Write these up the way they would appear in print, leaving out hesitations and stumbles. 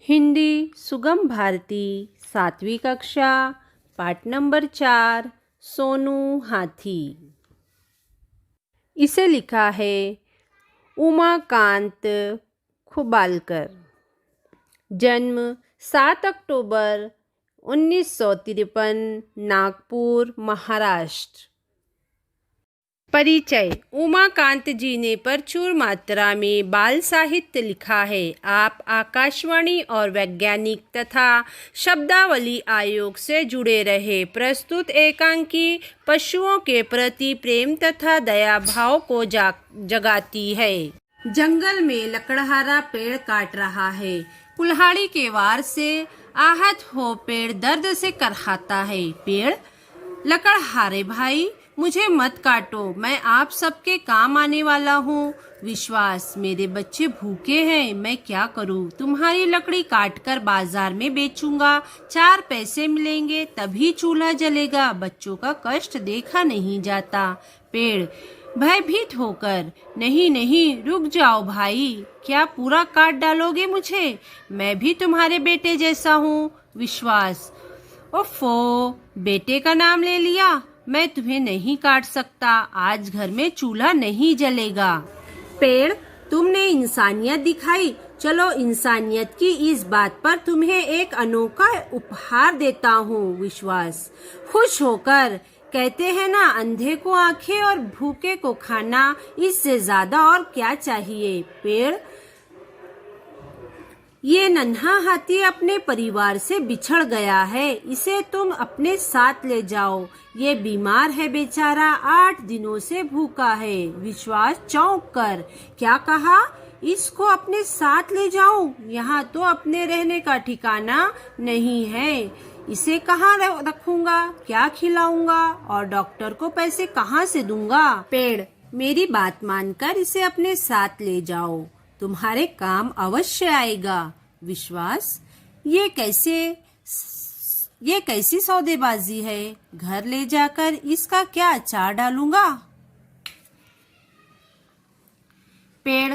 हिंदी सुगम भारती 7वीं कक्षा पाठ नंबर 4 सोनू हाथी। इसे लिखा है उमाकांत खुबालकर। जन्म 7 अक्टूबर 1953, नागपुर, महाराष्ट्र। परिचय। उमाकांत जी ने प्रचुर मात्रा में बाल साहित्य लिखा है। आप आकाशवाणी और वैज्ञानिक तथा शब्दावली आयोग से जुड़े रहे। प्रस्तुत एकांकी पशुओं के प्रति प्रेम तथा दया भाव को जगाती है। जंगल में लकड़हारा पेड़ काट रहा है। कुल्हाड़ी के वार से आहत हो पेड़ दर्द से करहाता है। पेड़: लकड़हारे भाई, मुझे मत काटो, मैं आप सबके काम आने वाला हूँ। विश्वास: मेरे बच्चे भूखे हैं, मैं क्या करूँ? तुम्हारी लकड़ी काट कर बाजार में बेचूंगा, 4 पैसे मिलेंगे, तभी चूल्हा जलेगा। बच्चों का कष्ट देखा नहीं जाता। पेड़ भयभीत होकर: नहीं नहीं, रुक जाओ भाई, क्या पूरा काट डालोगे मुझे? मैं भी तुम्हारे बेटे जैसा हूँ। विश्वास: ओफो, बेटे का नाम ले लिया, मैं तुम्हें नहीं काट सकता, आज घर में चूल्हा नहीं जलेगा। पेड़: तुमने इंसानियत दिखाई, चलो इंसानियत की इस बात पर तुम्हें एक अनोखा उपहार देता हूँ। विश्वास खुश होकर: कहते हैं ना, अंधे को आंखें और भूखे को खाना, इससे ज्यादा और क्या चाहिए। पेड़: ये नन्हा हाथी अपने परिवार से बिछड़ गया है, इसे तुम अपने साथ ले जाओ, ये बीमार है बेचारा, 8 दिनों से भूखा है। विश्वास चौंक कर: क्या कहा? इसको अपने साथ ले जाऊं? यहाँ तो अपने रहने का ठिकाना नहीं है, इसे कहाँ रखूंगा, क्या खिलाऊंगा और डॉक्टर को पैसे कहाँ से दूंगा? पेड़: मेरी बात मानकर इसे अपने साथ ले जाओ, तुम्हारे काम अवश्य आएगा। विश्वास: ये कैसी सौदेबाजी है, घर ले जाकर इसका क्या अचार डालूंगा? पेड़: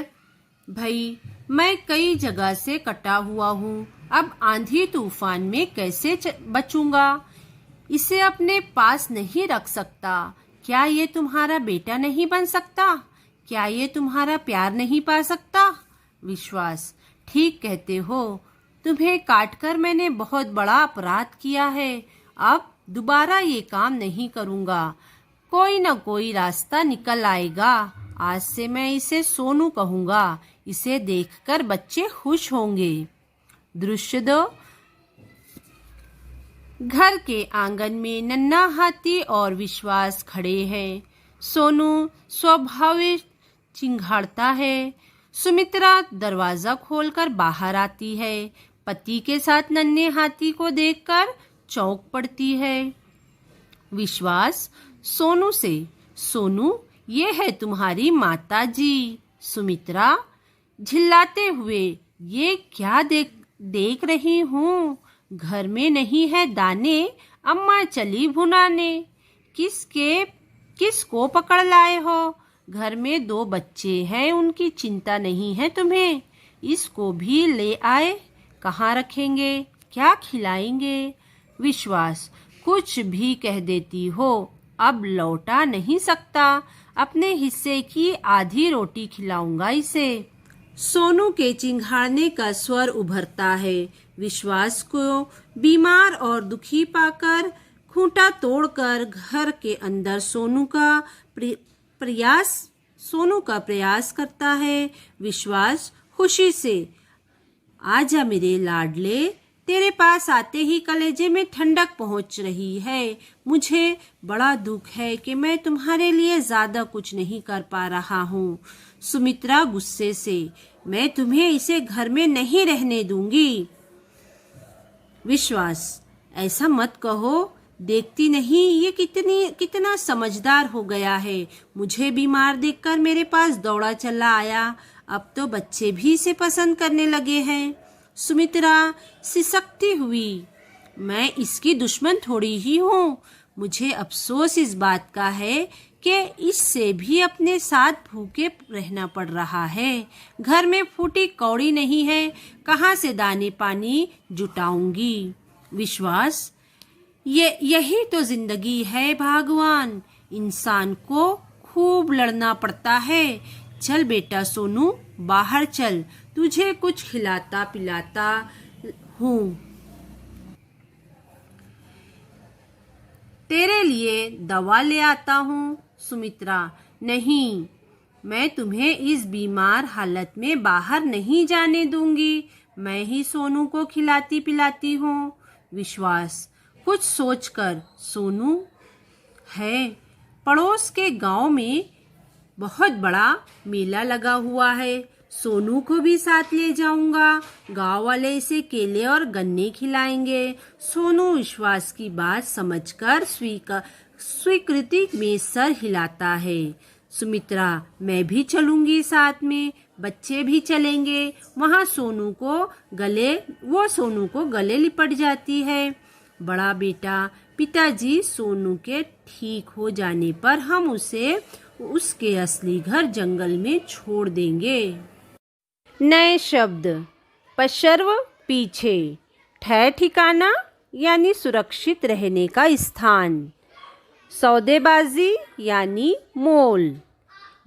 भाई, मैं कई जगह से कटा हुआ हूँ, अब आंधी तूफान में कैसे बचूंगा? इसे अपने पास नहीं रख सकता। क्या ये तुम्हारा बेटा नहीं बन सकता? क्या ये तुम्हारा प्यार नहीं पा सकता? विश्वास: ठीक कहते हो, तुम्हें काटकर मैंने बहुत बड़ा अपराध किया है, अब दोबारा ये काम नहीं करूँगा, कोई न कोई रास्ता निकल आएगा। आज से मैं इसे सोनू कहूँगा, इसे देखकर बच्चे खुश होंगे। दृश्य 2। घर के आंगन में नन्हा हाथी और विश्वास खड़े हैं। सोनू स्वाभाविक चिंघाड़ता है। सुमित्रा दरवाजा खोलकर बाहर आती है। पति के साथ नन्हे हाथी को देखकर चौंक पड़ती है। विश्वास सोनू से: सोनू, ये है तुम्हारी माता जी। सुमित्रा झिल्लाते हुए: ये क्या देख रही हूँ, घर में नहीं है दाने, अम्मा चली भुनाने। किसको पकड़ लाए हो? घर में 2 बच्चे हैं, उनकी चिंता नहीं है तुम्हें? इसको भी ले आए, कहाँ रखेंगे, क्या खिलाएंगे? विश्वास: कुछ भी कह देती हो, अब लौटा नहीं सकता, अपने हिस्से की आधी रोटी खिलाऊंगा इसे। सोनू के चिंघाड़ने का स्वर उभरता है। विश्वास को बीमार और दुखी पाकर खूंटा तोड़कर घर के अंदर सोनू का प्रयास करता है। विश्वास खुशी से: आजा मेरे लाडले, तेरे पास आते ही कलेजे में ठंडक पहुंच रही है। मुझे बड़ा दुख है कि मैं तुम्हारे लिए ज्यादा कुछ नहीं कर पा रहा हूँ। सुमित्रा गुस्से से: मैं तुम्हें इसे घर में नहीं रहने दूंगी। विश्वास: ऐसा मत कहो, देखती नहीं ये कितना समझदार हो गया है। मुझे बीमार देखकर मेरे पास दौड़ा चला आया, अब तो बच्चे भी इसे पसंद करने लगे हैं। सुमित्रा सिसकती हुई: मैं इसकी दुश्मन थोड़ी ही हूँ, मुझे अफसोस इस बात का है कि इससे भी अपने साथ भूखे रहना पड़ रहा है। घर में फूटी कौड़ी नहीं है, कहाँ से दाने पानी जुटाऊंगी। विश्वास, यही तो जिंदगी है भगवान, इंसान को खूब लड़ना पड़ता है। चल बेटा सोनू, बाहर चल, तुझे कुछ खिलाता पिलाता हूँ। तेरे लिए दवा ले आता हूँ। सुमित्रा, नहीं, मैं तुम्हें इस बीमार हालत में बाहर नहीं जाने दूंगी। मैं ही सोनू को खिलाती पिलाती हूँ। विश्वास, कुछ सोचकर सोनू। है, पड़ोस के गांव में बहुत बड़ा मेला लगा हुआ है, सोनू को भी साथ ले जाऊंगा। गांव वाले इसे केले और गन्ने खिलाएंगे। सोनू विश्वास की बात समझकर स्वीकृति में सर हिलाता है। सुमित्रा, मैं भी चलूंगी साथ में, बच्चे भी चलेंगे। वो सोनू को गले लिपट जाती है। बड़ा बेटा, पिताजी सोनू के ठीक हो जाने पर हम उसे उसके असली घर जंगल में छोड़ देंगे। नए शब्द। पशर्व, पीछे। ठहर ठिकाना यानी सुरक्षित रहने का स्थान। सौदेबाजी यानी मोल,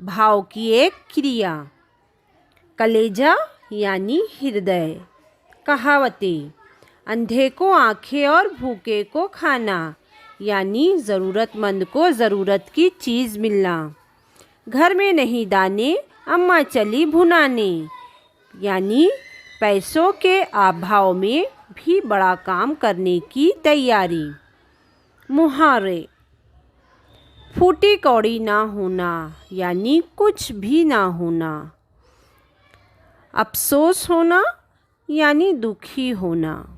भाव की एक क्रिया। कलेजा यानी हृदय। कहावतें। अंधे को आंखें और भूखे को खाना, यानी ज़रूरतमंद को ज़रूरत की चीज़ मिलना। घर में नहीं दाने, अम्मा चली भुनाने, यानी पैसों के अभाव में भी बड़ा काम करने की तैयारी। मुहावरे। फूटी कौड़ी ना होना, यानी कुछ भी ना होना। अफसोस होना, यानी दुखी होना।